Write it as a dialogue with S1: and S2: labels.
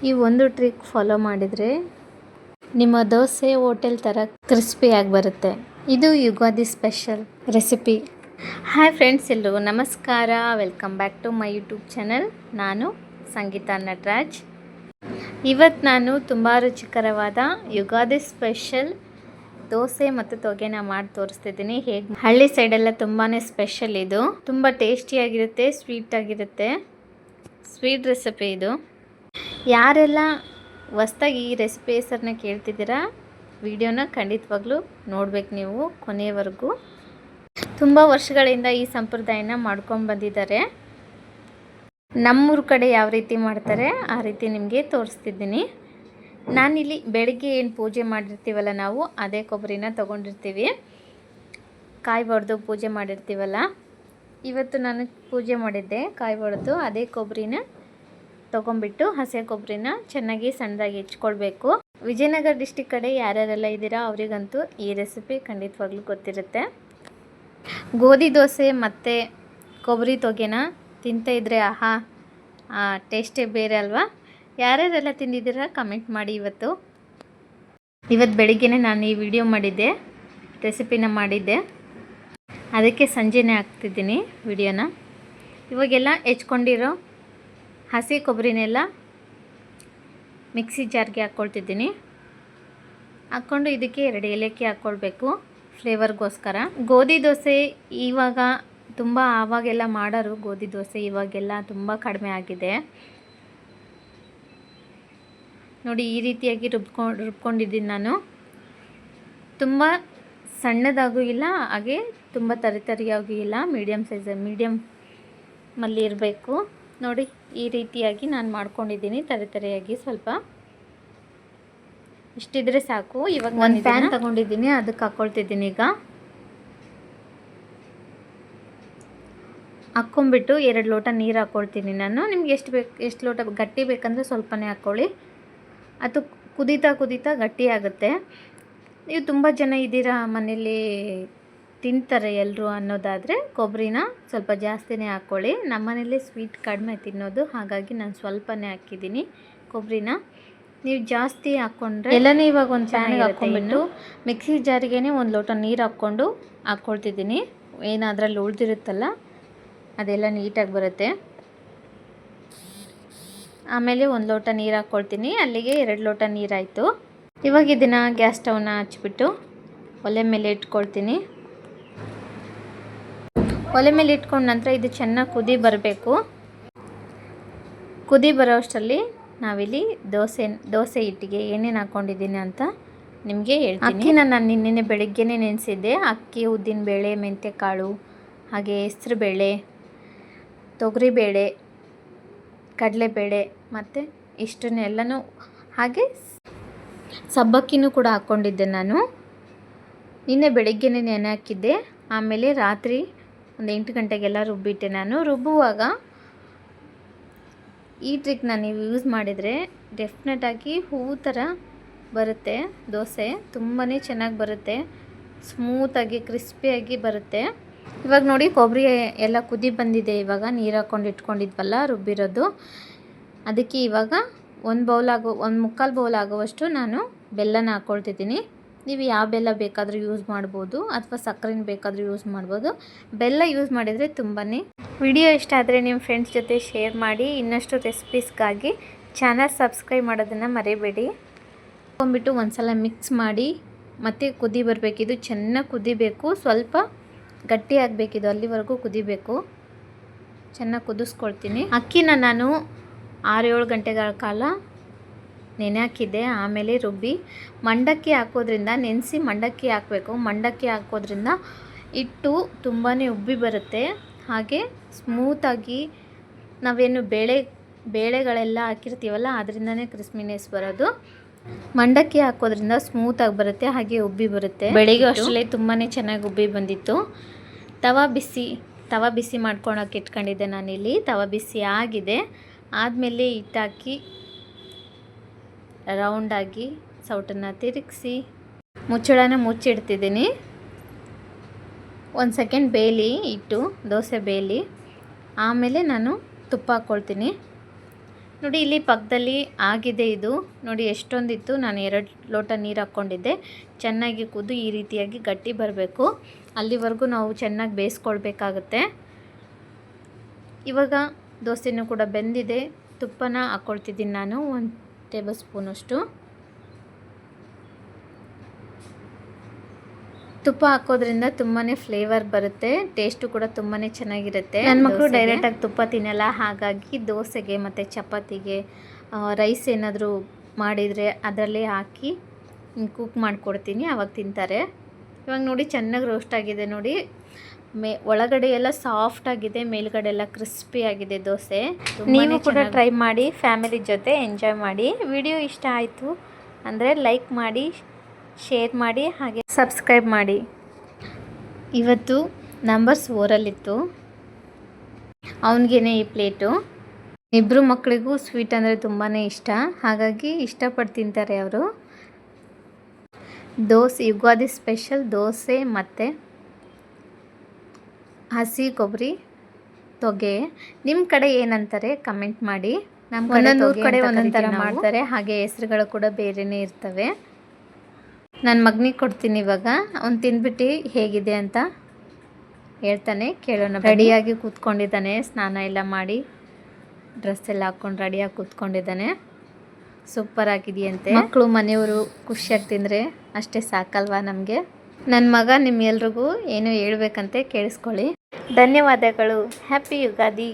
S1: ಈ ಒಂದು trick follow ಮಾಡಿದರೆ ನಿಮ್ಮ ದೋಸೆ ಹೋಟೆಲ್ ಥರ ಕ್ರಿಸ್ಪಿಯಾಗಿ ಬರುತ್ತೆ. ಇದು Ugadi special recipe. Hi friends, ಎಲ್ಲರಿಗೂ ನಮಸ್ಕಾರ. Welcome back to my YouTube channel. ನಾನು ಸಂಗೀತಾ ನಟರಾಜ್. ಇವತ್ತು ನಾನು ತುಂಬ ರುಚಿಕರವಾದ ಯುಗಾದಿ ಸ್ಪೆಷಲ್ ದೋಸೆ ಮತ್ತು ತೊಗೆನ ಮಾಡಿ ತೋರಿಸ್ತಿದ್ದೀನಿ. ಹೇಗೆ ಹಳ್ಳಿ ಸೈಡೆಲ್ಲ ತುಂಬಾ ಸ್ಪೆಷಲ್. ಇದು ತುಂಬ ಟೇಸ್ಟಿಯಾಗಿರುತ್ತೆ, ಸ್ವೀಟಾಗಿರುತ್ತೆ. ಸ್ವೀಟ್ ರೆಸಿಪಿ ಇದು. ಯಾರೆಲ್ಲ ಹೊಸ್ದಾಗಿ ಈ ರೆಸಿಪಿ ಹೆಸರನ್ನ ಕೇಳ್ತಿದ್ದೀರಾ, ವಿಡಿಯೋನ ಖಂಡಿತವಾಗ್ಲೂ ನೋಡ್ಬೇಕು ನೀವು ಕೊನೆಯವರೆಗೂ. ತುಂಬ ವರ್ಷಗಳಿಂದ ಈ ಸಂಪ್ರದಾಯನ ಮಾಡ್ಕೊಂಡು ಬಂದಿದ್ದಾರೆ. ನಮ್ಮೂರ ಕಡೆ ಯಾವ ರೀತಿ ಮಾಡ್ತಾರೆ ಆ ರೀತಿ ನಿಮಗೆ ತೋರಿಸ್ತಿದ್ದೀನಿ. ನಾನಿಲ್ಲಿ ಬೆಳಗ್ಗೆ ಏನು ಪೂಜೆ ಮಾಡಿರ್ತೀವಲ್ಲ ನಾವು, ಅದೇ ಕೊಬ್ಬರಿನ ತೊಗೊಂಡಿರ್ತೀವಿ. ಕಾಯಿ ಒಡೆದು ಪೂಜೆ ಮಾಡಿರ್ತೀವಲ್ಲ, ಇವತ್ತು ನಾನು ಪೂಜೆ ಮಾಡಿದ್ದೆ ಕಾಯಿ ಒಡೆದು. ಅದೇ ಕೊಬ್ಬರಿನ ತೊಗೊಂಬಿಟ್ಟು ಹಸಿ ಕೊಬ್ಬರಿನ ಚೆನ್ನಾಗಿ ಸಣ್ಣದಾಗಿ ಹೆಚ್ಕೊಳ್ಬೇಕು. ವಿಜಯನಗರ ಡಿಸ್ಟಿಕ್ ಕಡೆ ಯಾರ್ಯಾರೆಲ್ಲ ಇದ್ದೀರಾ ಅವರಿಗಂತೂ ಈ ರೆಸಿಪಿ ಖಂಡಿತವಾಗ್ಲೂ ಗೊತ್ತಿರುತ್ತೆ. ಗೋಧಿ ದೋಸೆ ಮತ್ತು ಕೊಬ್ಬರಿ ತೊಗೆನ ತಿಂತಾಯಿದ್ರೆ ಆಹಾ, ಟೇಸ್ಟೇ ಬೇರೆ ಅಲ್ವಾ? ಯಾರ್ಯಾರೆಲ್ಲ ತಿಂದಿದ್ದೀರಾ ಕಮೆಂಟ್ ಮಾಡಿ. ಇವತ್ತು ಬೆಳಿಗ್ಗೆನೇ ನಾನು ಈ ವಿಡಿಯೋ ಮಾಡಿದ್ದೆ, ರೆಸಿಪಿನ ಮಾಡಿದ್ದೆ. ಅದಕ್ಕೆ ಸಂಜೆನೇ ಹಾಕ್ತಿದ್ದೀನಿ ವಿಡಿಯೋನ. ಇವಾಗೆಲ್ಲ ಹೆಚ್ಕೊಂಡಿರೋ ಹಸಿ ಕೊಬ್ಬರಿನೆಲ್ಲ ಮಿಕ್ಸಿ ಜಾರ್ಗೆ ಹಾಕ್ಕೊಳ್ತಿದ್ದೀನಿ. ಹಾಕ್ಕೊಂಡು ಇದಕ್ಕೆ 2 ಏಲಕ್ಕಿ ಹಾಕ್ಕೊಳ್ಬೇಕು ಫ್ಲೇವರ್ಗೋಸ್ಕರ. ಗೋಧಿ ದೋಸೆ ಇವಾಗ ತುಂಬ ಆವಾಗೆಲ್ಲ ಮಾಡೋರು ಗೋಧಿ ದೋಸೆ, ಇವಾಗೆಲ್ಲ ತುಂಬ ಕಡಿಮೆ ಆಗಿದೆ ನೋಡಿ. ಈ ರೀತಿಯಾಗಿ ರುಬ್ಕೊಂಡಿದ್ದೀನಿ ನಾನು. ತುಂಬ ಸಣ್ಣದಾಗೂ ಇಲ್ಲ, ಹಾಗೆ ತುಂಬ ತರಿಯಾಗೂ ಇಲ್ಲ, ಮೀಡಿಯಮ್ ಸೈಜ್, ಮೀಡಿಯಮಲ್ಲಿ ಇರಬೇಕು ನೋಡಿ. ಈ ರೀತಿಯಾಗಿ ನಾನು ಮಾಡ್ಕೊಂಡಿದ್ದೀನಿ ತರಿಯಾಗಿ. ಸ್ವಲ್ಪ ಇಷ್ಟಿದ್ರೆ ಸಾಕು. ಇವಾಗ ಒಂದು ಪ್ಯಾನ್ ತಗೊಂಡಿದ್ದೀನಿ, ಅದಕ್ಕೆ ಹಾಕ್ಕೊಳ್ತಿದ್ದೀನಿ. ಈಗ ಹಾಕ್ಕೊಂಬಿಟ್ಟು 2 ಲೋಟ ನೀರು ಹಾಕ್ಕೊಳ್ತೀನಿ ನಾನು. ನಿಮ್ಗೆ ಎಷ್ಟು ಲೋಟ ಗಟ್ಟಿ ಬೇಕಂದರೆ ಸ್ವಲ್ಪನೇ ಹಾಕ್ಕೊಳ್ಳಿ. ಅದು ಕುದೀತಾ ಗಟ್ಟಿ ಆಗುತ್ತೆ. ನೀವು ತುಂಬ ಜನ ಇದ್ದೀರಾ, ಮನೇಲಿ ತಿಂತಾರೆ ಎಲ್ಲರೂ ಅನ್ನೋದಾದರೆ ಕೊಬ್ಬರಿನ ಸ್ವಲ್ಪ ಜಾಸ್ತಿನೇ ಹಾಕ್ಕೊಳ್ಳಿ. ನಮ್ಮನೇಲಿ ಸ್ವೀಟ್ ಕಡಿಮೆ ತಿನ್ನೋದು, ಹಾಗಾಗಿ ನಾನು ಸ್ವಲ್ಪನೇ ಹಾಕಿದ್ದೀನಿ ಕೊಬ್ಬರಿನ. ನೀವು ಜಾಸ್ತಿ ಹಾಕ್ಕೊಂಡ್ರೆ ಎಲ್ಲನೇ ಇವಾಗ ಒಂದು ಪ್ಯಾನಿಗೆ ಹಾಕ್ಕೊಂಡ್ಬಿಟ್ಟು ಮಿಕ್ಸಿ ಜಾರಿಗೇ 1 ಲೋಟ ನೀರು ಹಾಕ್ಕೊಳ್ತಿದ್ದೀನಿ. ಏನು ಅದರಲ್ಲಿ ಉಳಿದಿರುತ್ತಲ್ಲ ಅದೆಲ್ಲ ನೀಟಾಗಿ ಬರುತ್ತೆ. ಆಮೇಲೆ 1 ಲೋಟ ನೀರು ಹಾಕ್ಕೊಳ್ತೀನಿ. ಅಲ್ಲಿಗೆ 2 ಲೋಟ ನೀರಾಯಿತು. ಇವಾಗ ಇದನ್ನು ಗ್ಯಾಸ್ ಸ್ಟವ್ನ ಹಚ್ಬಿಟ್ಟು ಒಲೆ ಮೇಲೆ ಇಟ್ಕೊಳ್ತೀನಿ. ಒಲೆ ಮೇಲೆ ಇಟ್ಕೊಂಡ ನಂತರ ಇದು ಚೆನ್ನಾಗಿ ಕುದಿ ಬರೋ ಅಷ್ಟರಲ್ಲಿ ನಾವಿಲ್ಲಿ ದೋಸೆ ಹಿಟ್ಟಿಗೆ ಏನೇನು ಹಾಕ್ಕೊಂಡಿದ್ದೀನಿ ಅಂತ ನಿಮಗೆ ಹೇಳ್ತೀನಿ. ಅಕ್ಕಿನ ನಾನು ನಿನ್ನೆ ಬೆಳಗ್ಗೆನೇ ನೆನೆಸಿದ್ದೆ. ಅಕ್ಕಿ, ಉದ್ದಿನಬೇಳೆ, ಮೆಂತ್ಯಕಾಳು, ಹಾಗೆ ಹೆಸರುಬೇಳೆ, ತೊಗರಿಬೇಳೆ, ಕಡಲೆಬೇಳೆ ಮತ್ತು ಇಷ್ಟನ್ನೆಲ್ಲನೂ, ಹಾಗೆ ಸಬ್ಬಕ್ಕಿನೂ ಕೂಡ ಹಾಕ್ಕೊಂಡಿದ್ದೆ ನಾನು. ನಿನ್ನೆ ಬೆಳಗ್ಗೆನೇ ನೆನೆ ಹಾಕಿದ್ದೆ. ಆಮೇಲೆ ರಾತ್ರಿ ಒಂದು 8 ಗಂಟೆಗೆಲ್ಲ ರುಬ್ಬಿಟ್ಟೆ ನಾನು. ರುಬ್ಬುವಾಗ ಈ ಟ್ರಿಕ್ನ ನೀವು ಯೂಸ್ ಮಾಡಿದರೆ ಡೆಫಿನೆಟಾಗಿ ಹೂವು ಥರ ಬರುತ್ತೆ ದೋಸೆ. ತುಂಬಾ ಚೆನ್ನಾಗಿ ಬರುತ್ತೆ, ಸ್ಮೂತಾಗಿ ಕ್ರಿಸ್ಪಿಯಾಗಿ ಬರುತ್ತೆ. ಇವಾಗ ನೋಡಿ ಕೊಬ್ಬರಿ ಎಲ್ಲ ಕುದಿ ಬಂದಿದೆ. ಇವಾಗ ನೀರು ಹಾಕ್ಕೊಂಡು ಇಟ್ಕೊಂಡಿದ್ವಲ್ಲ ರುಬ್ಬಿರೋದು, ಅದಕ್ಕೆ ಇವಾಗ 1/4 ಬೌಲ್ ಆಗುವಷ್ಟು ನಾನು ಬೆಲ್ಲನ ಹಾಕ್ಕೊಳ್ತಿದ್ದೀನಿ. ನೀವು ಯಾವ ಬೆಲ್ಲ ಬೇಕಾದರೂ ಯೂಸ್ ಮಾಡ್ಬೋದು, ಅಥವಾ ಸಕ್ಕರೆನ ಬೇಕಾದರೂ ಯೂಸ್ ಮಾಡ್ಬೋದು. ಬೆಲ್ಲ ಯೂಸ್ ಮಾಡಿದರೆ ತುಂಬಾ. ವಿಡಿಯೋ ಇಷ್ಟ ಆದರೆ ನಿಮ್ಮ ಫ್ರೆಂಡ್ಸ್ ಜೊತೆ ಶೇರ್ ಮಾಡಿ. ಇನ್ನಷ್ಟು ರೆಸಿಪೀಸ್ಗಾಗಿ ಚಾನಲ್ ಸಬ್ಸ್ಕ್ರೈಬ್ ಮಾಡೋದನ್ನು ಮರಿಬೇಡಿ. ಹಾಕ್ಕೊಂಬಿಟ್ಟು ಒಂದ್ಸಲ ಮಿಕ್ಸ್ ಮಾಡಿ ಮತ್ತು ಕುದಿ ಬರಬೇಕಿದು, ಚೆನ್ನಾಗಿ ಕುದಿಬೇಕು. ಸ್ವಲ್ಪ ಗಟ್ಟಿ ಆಗಬೇಕಿದು, ಅಲ್ಲಿವರೆಗೂ ಕುದಿಬೇಕು. ಚೆನ್ನಾಗಿ ಕುದಿಸ್ಕೊಳ್ತೀನಿ. ಅಕ್ಕಿನ ನಾನು 6-7 ಗಂಟೆಗಳ ಕಾಲ ನೆನೆ ಹಾಕಿದ್ದೆ. ಆಮೇಲೆ ರುಬ್ಬಿ ಮಂಡಕ್ಕಿ ಹಾಕೋದ್ರಿಂದ, ನೆನೆಸಿ ಮಂಡಕ್ಕಿ ಹಾಕಬೇಕು. ಮಂಡಕ್ಕಿ ಹಾಕೋದ್ರಿಂದ ಹಿಟ್ಟು ತುಂಬಾ ಉಬ್ಬಿ ಬರುತ್ತೆ, ಹಾಗೆ ಸ್ಮೂತಾಗಿ ನಾವೇನು ಬೇಳೆಗಳೆಲ್ಲ ಹಾಕಿರ್ತೀವಲ್ಲ ಅದರಿಂದನೇ ಕ್ರಿಸ್ಪಿನೆಸ್ ಬರೋದು. ಮಂಡಕ್ಕಿ ಹಾಕೋದ್ರಿಂದ ಸ್ಮೂತಾಗಿ ಬರುತ್ತೆ, ಹಾಗೆ ಉಬ್ಬಿ ಬರುತ್ತೆ. ಬೆಳಿಗ್ಗೆ ಅಷ್ಟರಲ್ಲೇ ತುಂಬಾ ಚೆನ್ನಾಗಿ ಉಬ್ಬಿ ಬಂದಿತ್ತು. ತವಾ ಬಿಸಿ ಮಾಡ್ಕೊಳಕ್ಕೆ ಇಟ್ಕೊಂಡಿದ್ದೆ ನಾನಿಲ್ಲಿ. ತವಾ ಬಿಸಿ ಆಗಿದೆ. ಆದಮೇಲೆ ಹಿಟ್ಟಾಕಿ ರೌಂಡಾಗಿ ಸೌಟನ್ನು ತಿರುಗಿಸಿ ಮುಚ್ಚಳನ ಮುಚ್ಚಿಡ್ತಿದ್ದೀನಿ. 1 ಸೆಕೆಂಡ್ ಬೇಯಲಿ ಹಿಟ್ಟು, ದೋಸೆ ಬೇಯಲಿ. ಆಮೇಲೆ ನಾನು ತುಪ್ಪ ಹಾಕ್ಕೊಳ್ತೀನಿ. ನೋಡಿ ಇಲ್ಲಿ ಪಕ್ಕದಲ್ಲಿ ಆಗಿದೆ ಇದು. ನೋಡಿ ಎಷ್ಟೊಂದಿತ್ತು, ನಾನು 2 ಲೋಟ ನೀರು ಹಾಕ್ಕೊಂಡಿದ್ದೆ. ಚೆನ್ನಾಗಿ ಕುದ್ದು ಈ ರೀತಿಯಾಗಿ ಗಟ್ಟಿ ಬರಬೇಕು. ಅಲ್ಲಿವರೆಗೂ ನಾವು ಚೆನ್ನಾಗಿ ಬೇಯಿಸ್ಕೊಳ್ಬೇಕಾಗುತ್ತೆ. ಇವಾಗ ದೋಸೆನೂ ಕೂಡ ಬೆಂದಿದೆ. ತುಪ್ಪನ ಹಾಕ್ಕೊಳ್ತಿದ್ದೀನಿ ನಾನು 1 ಟೇಬಲ್ ಸ್ಪೂನಷ್ಟು. ತುಪ್ಪ ಹಾಕೋದ್ರಿಂದ ತುಂಬಾ ಫ್ಲೇವರ್ ಬರುತ್ತೆ, ಟೇಸ್ಟು ಕೂಡ ತುಂಬಾ ಚೆನ್ನಾಗಿರುತ್ತೆ. ನನ್ನ ಮಕ್ಕಳು ಡೈರೆಕ್ಟಾಗಿ ತುಪ್ಪ ತಿನ್ನಲ್ಲ, ಹಾಗಾಗಿ ದೋಸೆಗೆ ಮತ್ತು ಚಪಾತಿಗೆ ರೈಸ್ ಏನಾದರೂ ಮಾಡಿದರೆ ಅದರಲ್ಲೇ ಹಾಕಿ ಕುಕ್ ಮಾಡಿಕೊಡ್ತೀನಿ, ಆವಾಗ ತಿಂತಾರೆ. ಇವಾಗ ನೋಡಿ ಚೆನ್ನಾಗಿ ರೋಸ್ಟ್ ಆಗಿದೆ. ನೋಡಿ ಒಳಗಡೆ ಎಲ್ಲ ಸಾಫ್ಟ್ ಆಗಿದೆ, ಮೇಲ್ಗಡೆ ಎಲ್ಲ ಕ್ರಿಸ್ಪಿ ಆಗಿದೆ ದೋಸೆ. ನೀವು ಕೂಡ ಟ್ರೈ ಮಾಡಿ, ಫ್ಯಾಮಿಲಿ ಜೊತೆ ಎಂಜಾಯ್ ಮಾಡಿ. ವಿಡಿಯೋ ಇಷ್ಟ ಆಯಿತು ಅಂದರೆ ಲೈಕ್ ಮಾಡಿ, ಶೇರ್ ಮಾಡಿ, ಹಾಗೆ ಸಬ್ಸ್ಕ್ರೈಬ್ ಮಾಡಿ. ಇವತ್ತು ನಂಬರ್ಸ್ 4ರಲ್ಲಿತ್ತು, ಅವನಿಗೇನೆ ಈ ಪ್ಲೇಟು. ಇಬ್ಬರು ಮಕ್ಕಳಿಗೂ ಸ್ವೀಟ್ ಅಂದರೆ ತುಂಬಾ ಇಷ್ಟ, ಹಾಗಾಗಿ ಇಷ್ಟಪಟ್ಟು ತಿಂತಾರೆ ಅವರು. ದೋಸೆ ಯುಗಾದಿ ಸ್ಪೆಷಲ್ ದೋಸೆ ಮತ್ತು ಹಸಿ ಕೊಬ್ಬರಿ ತೊಗೆ. ನಿಮ್ಮ ಕಡೆ ಏನಂತಾರೆ ಕಮೆಂಟ್ ಮಾಡಿ. ನಮ್ಮ ಒಂದೊಂದು ಕಡೆ ಒಂದೊಂದು ಥರ ಮಾಡ್ತಾರೆ, ಹಾಗೆ ಹೆಸರುಗಳು ಕೂಡ ಬೇರೆಯೇ ಇರ್ತವೆ. ನನ್ನ ಮಗನಿಗೆ ಕೊಡ್ತೀನಿ ಇವಾಗ, ಅವ್ನು ತಿಂದ್ಬಿಟ್ಟು ಹೇಗಿದೆ ಅಂತ ಹೇಳ್ತಾನೆ, ಕೇಳೋಣ. ರೆಡಿಯಾಗಿ ಕೂತ್ಕೊಂಡಿದ್ದಾನೆ, ಸ್ನಾನ ಎಲ್ಲ ಮಾಡಿ ಡ್ರೆಸ್ ಎಲ್ಲ ಹಾಕ್ಕೊಂಡು ರೆಡಿಯಾಗಿ ಕೂತ್ಕೊಂಡಿದ್ದಾನೆ. ಸೂಪರ್ ಆಗಿದೆಯಂತೆ. ಮಕ್ಕಳು ಮನೆಯವರು ಖುಷಿಯಾಗಿ ತಿಂದರೆ ಅಷ್ಟೇ ಸಾಕಲ್ವಾ ನಮಗೆ. ನನ್ನ ಮಗ ನಿಮ್ಮೆಲ್ರಿಗೂ ಏನು ಹೇಳ್ಬೇಕಂತೆ ಕೇಳಿಸ್ಕೊಳ್ಳಿ. ಧನ್ಯವಾದಗಳು. ಹ್ಯಾಪಿ ಯುಗಾದಿ.